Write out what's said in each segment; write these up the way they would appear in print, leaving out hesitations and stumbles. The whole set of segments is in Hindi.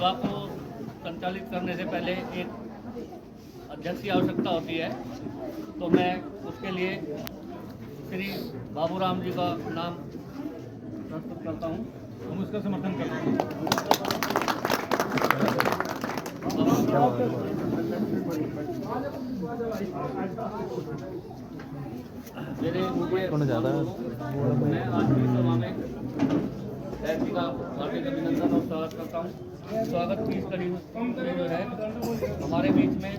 सभा को संचालित करने से पहले एक अध्यक्ष की आवश्यकता होती है, तो मैं उसके लिए श्री बाबूराम जी का नाम प्रस्तुत करता हूँ। हम उसका समर्थन करते हैं। मेरे मैं आज की सभा में जी का हार्दिक अभिनंदन और स्वागत करता हूँ। स्वागत की इस कड़ी में जो है हमारे बीच में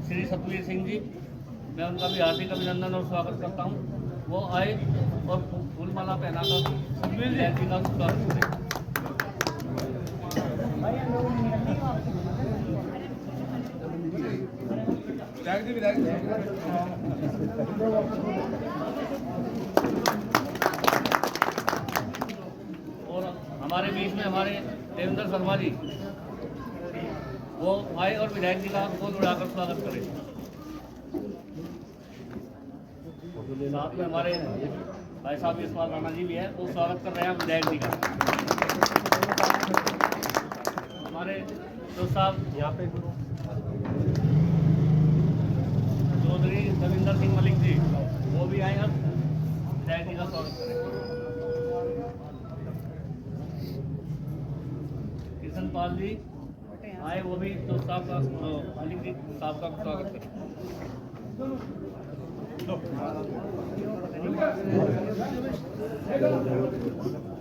श्री सतवीर सिंह जी, मैं उनका भी हार्दिक अभिनंदन और स्वागत करता हूँ। वो आए और फूलमाला पहनाकर सतवीर जी का स्वागत करें। और हमारे बीच में हमारे देवेंद्र शर्मा जी, वो आए और विधायक जी का गोद उड़ाकर स्वागत करें। साथ में हमारे भाई साहब यशपाल राणा जी भी है, वो स्वागत कर रहे हैं विधायक जी का। हमारे दोस्त साहब यहाँ पे चौधरी रविंदर सिंह मलिक जी, वो भी आए और विधायक जी का स्वागत करें। किशन पाल जी आए, वो भी दोस्त साहब का मलिक जी साहब का स्वागत करें।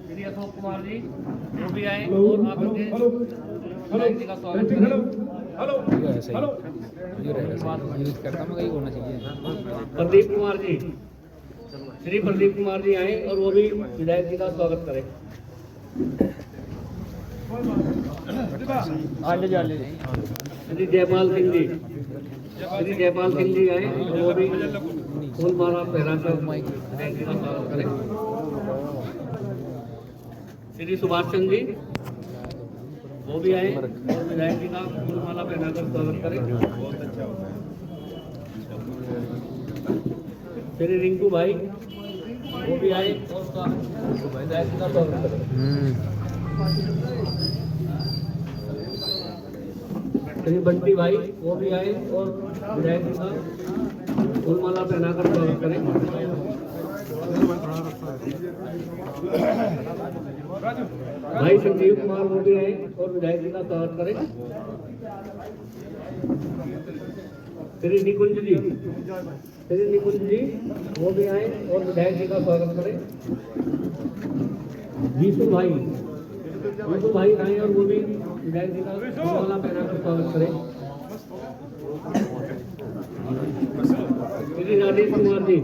श्री अशोक कुमार जी, वो भी आए और आकर के विधायक जी का स्वागत करें। प्रदीप कुमार जी, श्री प्रदीप कुमार जी आए और वो भी विधायक जी का स्वागत करें। श्री जयपाल सिंह जी, श्री जयपाल सिंह जी आए और वो भी फूलमाला पहनाकर विधायक जी का स्वागत करें। श्री सुभाष चंद्र जी, वो भी आए और विधायक जी का फूलमाला पहनाकर स्वागत करें। श्री रिंकू भाई, वो भी आए और उसका विधायक जी का स्वागत करें। श्री बंटी भाई, वो भी आए और विधायक जी का फूलमाला पहनाकर स्वागत करें। भाई संजीव कुमार, वो भी आए और विधायक जी का स्वागत करें। श्री निकुंज जी, श्री निकुंज जी, वो भी आए और विधायक जी का स्वागत करें। जीतू भाई आए और वो भी विधायक जी का फूलमाला पहनाकर स्वागत करें। श्री राजेश कुमार जी,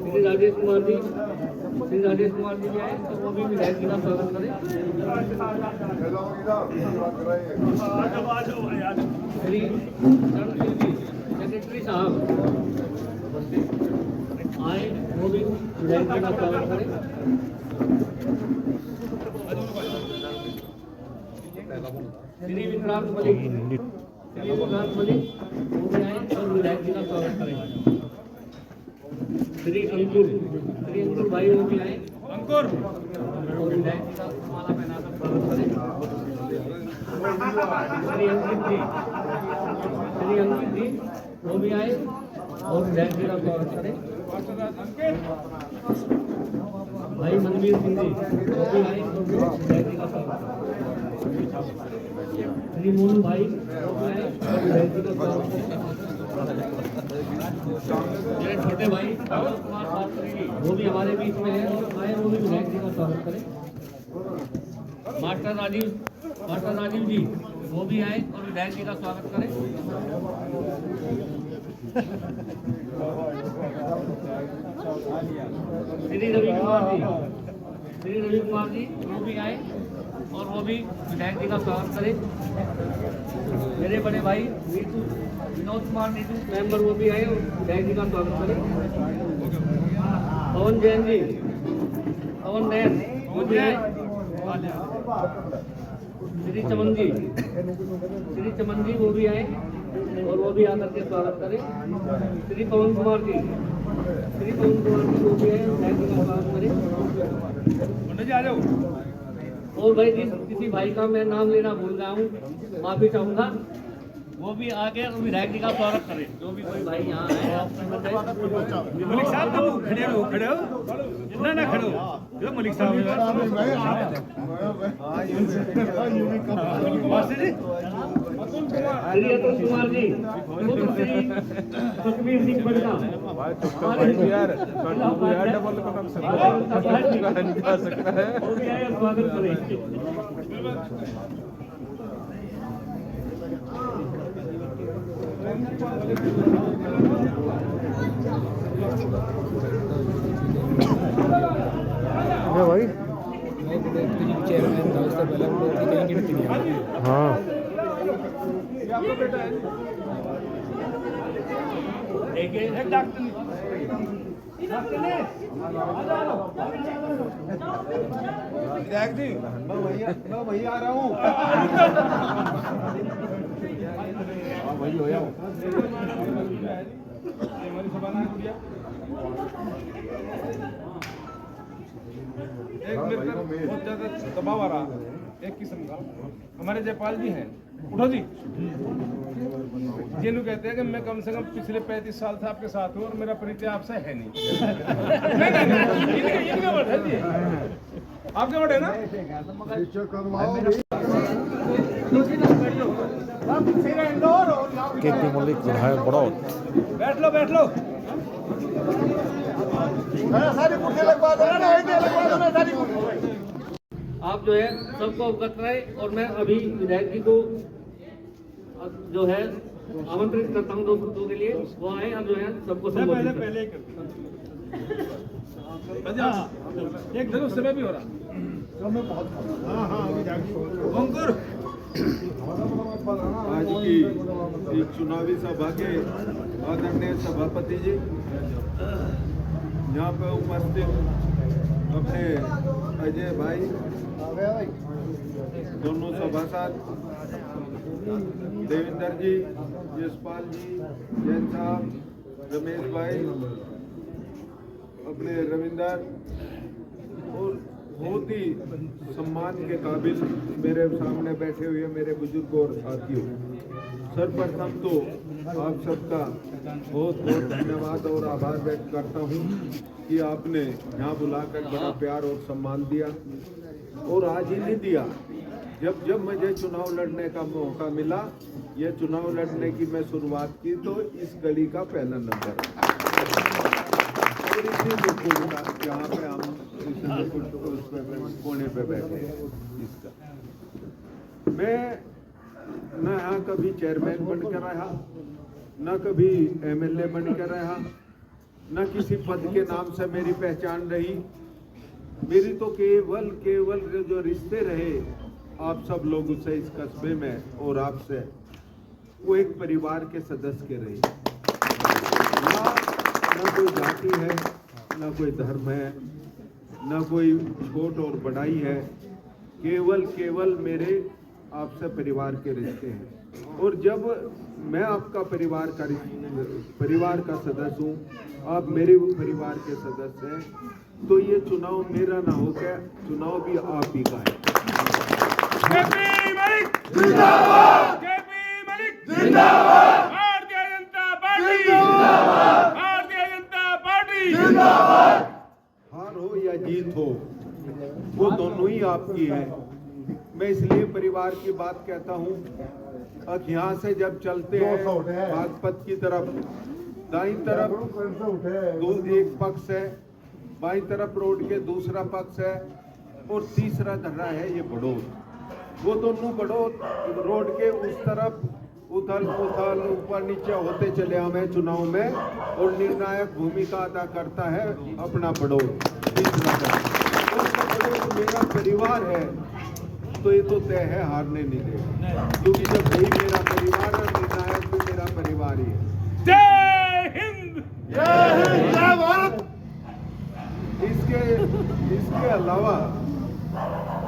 श्री राजेश कुमार जी, श्री राजेश कुमार जी भी आए तो वो भी विधायक जी का स्वागत करें। श्री सेक्रेटरी साहब आए, वो भी विधायक जी का स्वागत करें। श्री विक्रांत मलिक, श्री विक्रांत मलिक, वो भी आए और विधायक जी का स्वागत करें। श्री अंकुर भाई, वो भी आए और विधायक जी का माला पहनाकर स्वागत करें। श्री अंकित जी, वो भी आए और विधायक जी का स्वागत करें। भाई मनवीर सिंह जी, वो भी आए और विधायक जी का स्वागत करें। श्री मोहन भाई, वो भी आए और विधायक जी का स्वागत करें। मेरे छोटे भाई कुमार शास्त्री जी, वो भी हमारे बीच में है और आए, वो भी विधायक जी का स्वागत करें। मास्टर राजीव जी, वो भी आए और विधायक जी का स्वागत करें। श्री रवि कुमार जी, वो भी आए और वो भी विधायक जी का स्वागत करें। मेरे बड़े भाई विनोद कुमार नीतू मेंबर, वो भी आए और विधायक जी का स्वागत करें। पवन जैन जी, पवन नैन, वो भी आए। श्री चमन जी, वो भी आए और वो भी आकर के स्वागत करें। श्री पवन कुमार जी, वो भी आए, विधायक जी का स्वागत करें। और भाई किसी भाई का मैं नाम लेना भूल गया हूँ, माफी चाहूंगा, वो भी आके विधायक जी का स्वागत करे, जो भी कोई भाई यहाँ है। मलिक साहब तुम खड़े हो इतना ना खड़े हो जो मलिक साहब श्री अतुल कुमार जी, सुखबीर सिंह बड़का, स्वागत करें। भाई चेयरमैन था उससे पहले हम लोग कहीं गिनती नहीं आती। हाँ एक डॉक्टर विधायक जी मैं वही आ रहा हूँ। वही हो जाओ एक मेरे पर बहुत ज्यादा दबाव आ रहा एक किस्म का। हमारे जयपाल जी हैं, उठो जी, जिन्होंने कहते हैं कि मैं कम से कम पिछले 35 साल से आपके साथ हूँ और मेरा परिचय आपसे है नहीं। इनका वर्ड है जी, आपके वर्ड है ना। केपी मलिक विधायक बड़ौत। बैठ लो बैठ लो। आप जो है सबको अवगत कराए और मैं अभी विधायक जी को जो है आमंत्रित करता हूँ 2 शब्दों के लिए, वो आए अब जो है सबको संबोधित करें। पहले एक धनुष समय भी हो रहा। अंकुर आज की एक चुनावी सभा के आदरणीय सभापति जी, यहाँ पे उपस्थित अपने अजय भाई, दोनों सभासद देवेंद्र जी, यशपाल जी, जैन साहब, रमेश भाई, अपने रविंदर और बहुत ही सम्मान के काबिल मेरे सामने बैठे हुए मेरे बुजुर्ग और साथियों, सर्वप्रथम तो आप सबका बहुत बहुत धन्यवाद और आभार व्यक्त करता हूं कि आपने यहाँ बुलाकर बड़ा प्यार और सम्मान दिया। और आज ही नहीं दिया, जब जब मुझे चुनाव लड़ने का मौका मिला, ये चुनाव लड़ने की मैं शुरुआत की तो इस गली का पहला नंबर और इसी जहाँ पे हम कोने पे बैठे इसका। मैं न यहाँ कभी चेयरमैन बनकर रहा, न कभी एमएलए बनकर रहा, न किसी पद के नाम से मेरी पहचान रही। मेरी तो केवल जो रिश्ते रहे आप सब लोगों से इस कस्बे में और आपसे, वो एक परिवार के सदस्य के रहे। न कोई जाति है, न कोई धर्म है, न कोई छोट और बड़ाई है, केवल मेरे आपसे परिवार के रिश्ते हैं। और जब मैं आपका परिवार का सदस्य हूँ, आप मेरे परिवार के सदस्य हैं, तो ये चुनाव मेरा ना होकर चुनाव भी आप ही का है। केपी मलिक जिंदाबाद, केपी मलिक जिंदाबाद, भारतीय जनता पार्टी जिंदाबाद, भारतीय जनता पार्टी जिंदाबाद। हार हो या जीत हो, वो दोनों ही आपकी है। मैं इसलिए परिवार की बात कहता हूँ। अब यहाँ से जब चलते हैं बागपत की तरफ, दाईं तरफ एक पक्ष है, बाईं तरफ रोड के दूसरा पक्ष है और तीसरा धर्रा है ये बड़ौत। वो दोनों बड़ौत रोड के उस तरफ उथल पुथल ऊपर नीचे होते चले हमें चुनाव में, और निर्णायक भूमिका अदा करता है अपना बड़ौत। मेरा परिवार है तो ये तो तय है, हारने नहीं देगा, क्योंकि जब वही मेरा परिवार है, निर्णायक भी मेरा परिवार ही है। जय हिंद, जय हिंद, जय भारत। इसके अलावा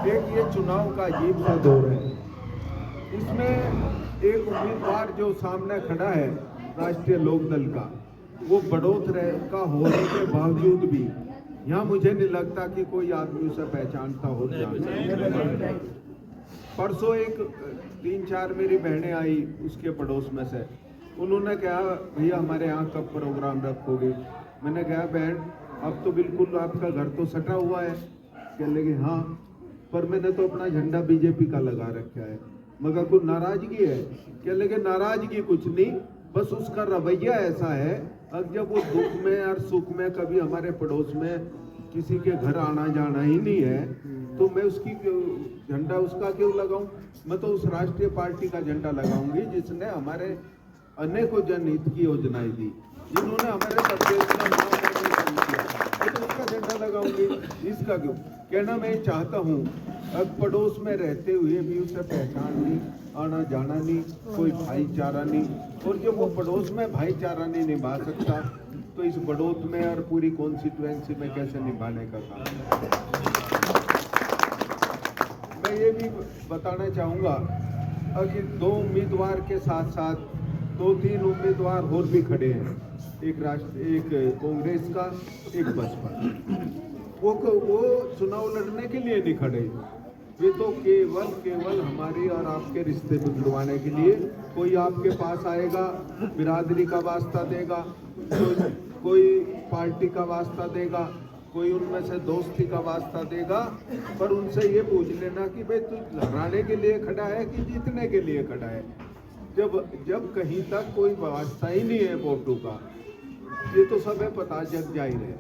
एक ये चुनाव का अजीब सा दौर है। इसमें एक उम्मीदवार जो सामने खड़ा है राष्ट्रीय लोकदल का, वो बड़ौत का होने के बावजूद भी यहाँ मुझे नहीं लगता कि कोई आदमी उसे पहचानता हो जानता। परसों एक 3-4 मेरी बहनें आई उसके पड़ोस में से, उन्होंने कहा भैया हमारे यहाँ कब प्रोग्राम रखोगे। मैंने कहा बहन अब तो बिल्कुल आपका घर तो सटा हुआ है। कहने लगे हाँ, पर मैंने तो अपना झंडा बीजेपी का लगा रखा है। मगर कुछ नाराजगी है। कहने लगे नाराजगी कुछ नहीं, बस उसका रवैया ऐसा है, अब जब वो दुख में और सुख में कभी हमारे पड़ोस में किसी के घर आना जाना ही नहीं है, तो मैं उसकी झंडा उसका क्यों लगाऊं। मैं तो उस राष्ट्रीय पार्टी का झंडा लगाऊंगी जिसने हमारे अनेकों जनहित की योजनाएं दी, जिन्होंने हमारे प्रदेश का नाम रोशन किया, तो उसका झंडा लगाऊंगी। इसका क्यों कहना मैं चाहता हूँ, अब पड़ोस में रहते हुए भी उसे पहचान नहीं, आना जाना नहीं, कोई भाईचारा नहीं, और जब वो पड़ोस में भाईचारा नहीं निभा सकता तो इस बड़ौत में और पूरी कॉन्स्टिट्यूएंसी में कैसे निभाने का काम। मैं ये भी बताना चाहूँगा कि 2 उम्मीदवार के साथ साथ 2-3 उम्मीदवार और भी खड़े हैं, एक कांग्रेस का, एक बसपा। वो चुनाव लड़ने के लिए नहीं खड़े, वे तो केवल हमारी और आपके रिश्ते बिगड़वाने के लिए। कोई आपके पास आएगा, बिरादरी का वास्ता देगा, कोई पार्टी का वास्ता देगा, कोई उनमें से दोस्ती का वास्ता देगा, पर उनसे ये पूछ लेना कि भाई तू हराने के लिए खड़ा है कि जीतने के लिए खड़ा है। जब कहीं तक कोई वास्ता ही नहीं है वोटों का, ये तो सब है, पता जग जाहिर है।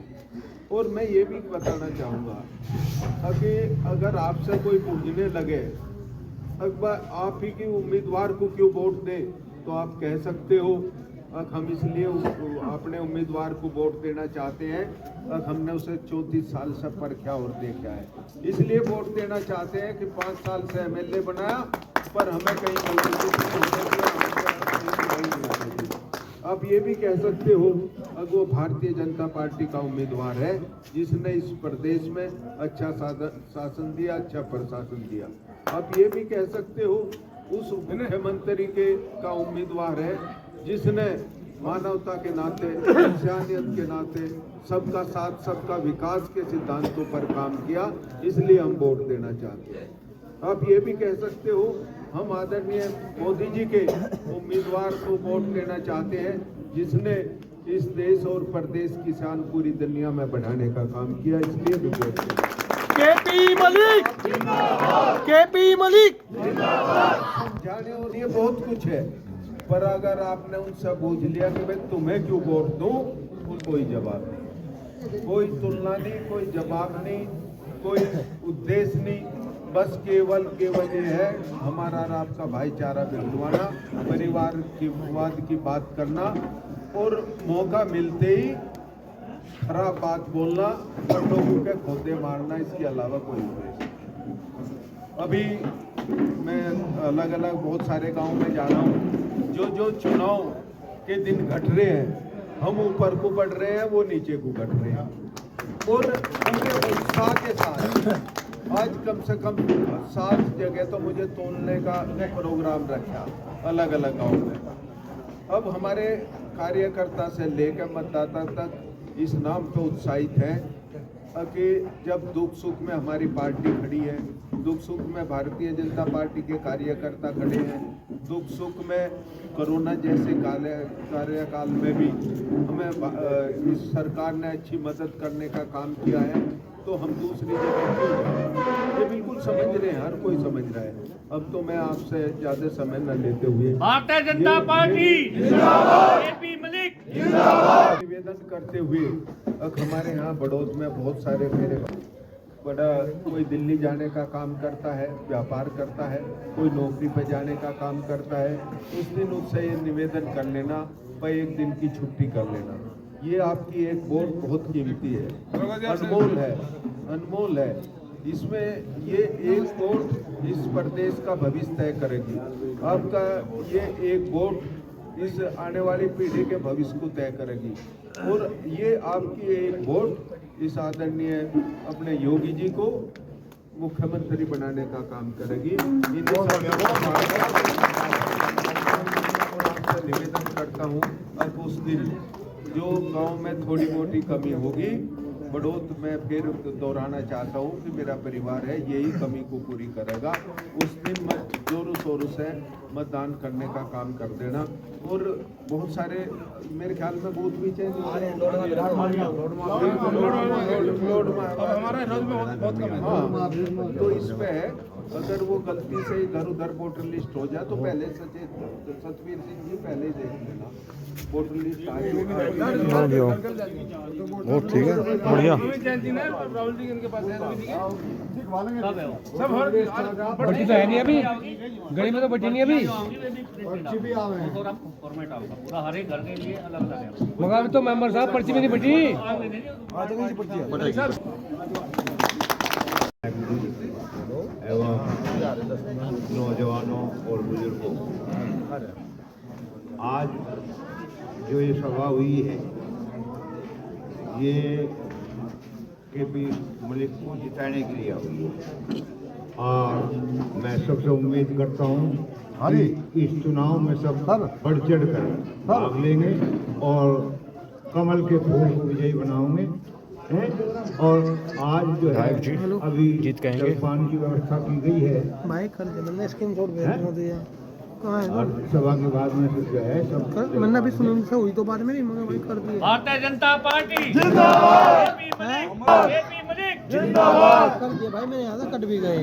और मैं ये भी बताना चाहूँगा कि अगर आपसे कोई पूछने लगे अकबर आप ही के उम्मीदवार को क्यों वोट दें, तो आप कह सकते हो हम इसलिए अपने उम्मीदवार को वोट देना चाहते हैं, हमने उसे 34 साल से परखा और देखा है, इसलिए वोट देना चाहते हैं कि 5 साल से MLA बनाया, पर हमें कहीं आप ये भी कह सकते हो अगर वो भारतीय जनता पार्टी का उम्मीदवार है जिसने इस प्रदेश में अच्छा शासन दिया, अच्छा प्रशासन दिया। आप ये भी कह सकते हो उस मुख्यमंत्री का उम्मीदवार है जिसने मानवता के नाते, इंसानियत के नाते सबका साथ सबका विकास के सिद्धांतों पर काम किया, इसलिए हम वोट देना चाहते हैं। आप ये भी कह सकते हो हम आदरणीय मोदी जी के उम्मीदवार को वोट देना चाहते हैं जिसने इस देश और प्रदेश की शान पूरी दुनिया में बढ़ाने का काम किया, इसलिए भी वोट देना। केपी मलिक केपी मलिक जाने और ये बहुत कुछ है, पर अगर आपने उनसे पूछ लिया कि भाई तुम्हें क्यों वोट दूं, कोई जवाब नहीं, कोई तुलना नहीं, कोई जवाब नहीं, कोई उद्देश्य नहीं, बस केवल ये है हमारा और आपका भाईचारा बिगड़वाना, परिवार की वाद की बात करना और मौका मिलते ही खराब बात बोलना और लोगों के खोते मारना, इसके अलावा कोई उद्देश्य। अभी मैं अलग अलग बहुत सारे गांव में जा रहा हूँ, जो चुनाव के दिन घट रहे हैं, हम ऊपर को बढ़ रहे हैं, वो नीचे को घट रहे हैं, और पूरे उत्साह के साथ आज कम से कम 7 जगह तो मुझे तोलने का प्रोग्राम रखा अलग अलग गाँव में। अब हमारे कार्यकर्ता से लेकर मतदाता तक इस नाम पे उत्साहित हैं कि जब दुख सुख में हमारी पार्टी खड़ी है, दुख सुख में भारतीय जनता पार्टी के कार्यकर्ता खड़े हैं, दुख सुख में कोरोना जैसे कार्यकाल में भी हमें इस सरकार ने अच्छी मदद करने का काम किया है, तो हम दूसरी जगह क्यों जाएं? ये बिल्कुल समझ रहे हैं, हर कोई समझ रहा है। अब तो मैं आपसे ज्यादा समय न लेते हुए भारतीय जनता पार्टी जिंदाबाद, केपी मलिक जिंदाबाद निवेदन करते हुए हमारे यहाँ बड़ौद में बहुत सारे मेरे बड़ा कोई दिल्ली जाने का काम करता है, व्यापार करता है, कोई नौकरी पर जाने का काम करता है, उस दिन उससे ये निवेदन कर लेना, भाई एक दिन की छुट्टी कर लेना। ये आपकी एक वोट बहुत कीमती है, अनमोल है। इसमें ये एक वोट इस प्रदेश का भविष्य तय करेगी। आपका ये एक वोट इस आने वाली पीढ़ी के भविष्य को तय करेगी, और ये आपकी एक वोट इस आदरणीय अपने योगी जी को मुख्यमंत्री बनाने का काम करेगी। आपसे निवेदन करता हूँ, अब उस दिन जो गांव में थोड़ी मोटी कमी होगी बढ़ोत मैं फिर दोहराना चाहता हूँ कि मेरा परिवार है यही कमी को पूरी करेगा। उस दिन मैं जोरों शोरों से मतदान करने का काम कर देना। और बहुत सारे मेरे ख्याल में बूथ भी चेंज हो रहे हैं। हमारा रोज में बहुत कम है। हाँ, तो इस पे अगर वो गलती से इधर उधर वोटर लिस्ट हो जाए तो पहले सतवीर सिंह जी पहले ही देख लेना वोटर लिस्ट आ गई। वो ठीक है, बढ़िया। जयंती ने राहुल जी इनके पास है सब है वो। सब हर बच्ची तो है नहीं अभी, गली में तो बच्ची नहीं अभी, थोड़ा फॉर्मेट आपका पूरा हर एक घर के लिए अलग अलग है। मगर अभी तो मेंबर साहब पर्ची में नहीं बची। एवं नौजवानों और बुजुर्गों, आज जो ये सभा हुई है ये केपी मलिक को जिताने के लिए हुई है। और मैं सबसे उम्मीद करता हूँ कि इस चुनाव में सब बढ़ चढ़ कर भाग लेंगे और कमल के फूल को विजयी बनाओगे हैं। और आज जो है अभी जलपान की व्यवस्था की गई है बाइक कर दे, मैंने स्क्रीनशॉट भेज दिया। कहाँ है और सभा के बाद में फिर जो है सब मैंने अभी सुनी से हुई तो बात मेरी, मगर वही कर दिया। भारतीय जनता पार्टी जिंदाबाद, केपी मलिक जिंदाबाद कर दिया भाई, मेरे यहाँ से कट भी गए।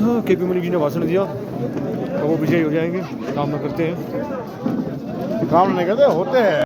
हाँ, केपी मलिक जी ने भाषण दिया तो वो विजयी हो जाएंगे। काम न करते हैं, काम नहीं करते होते हैं।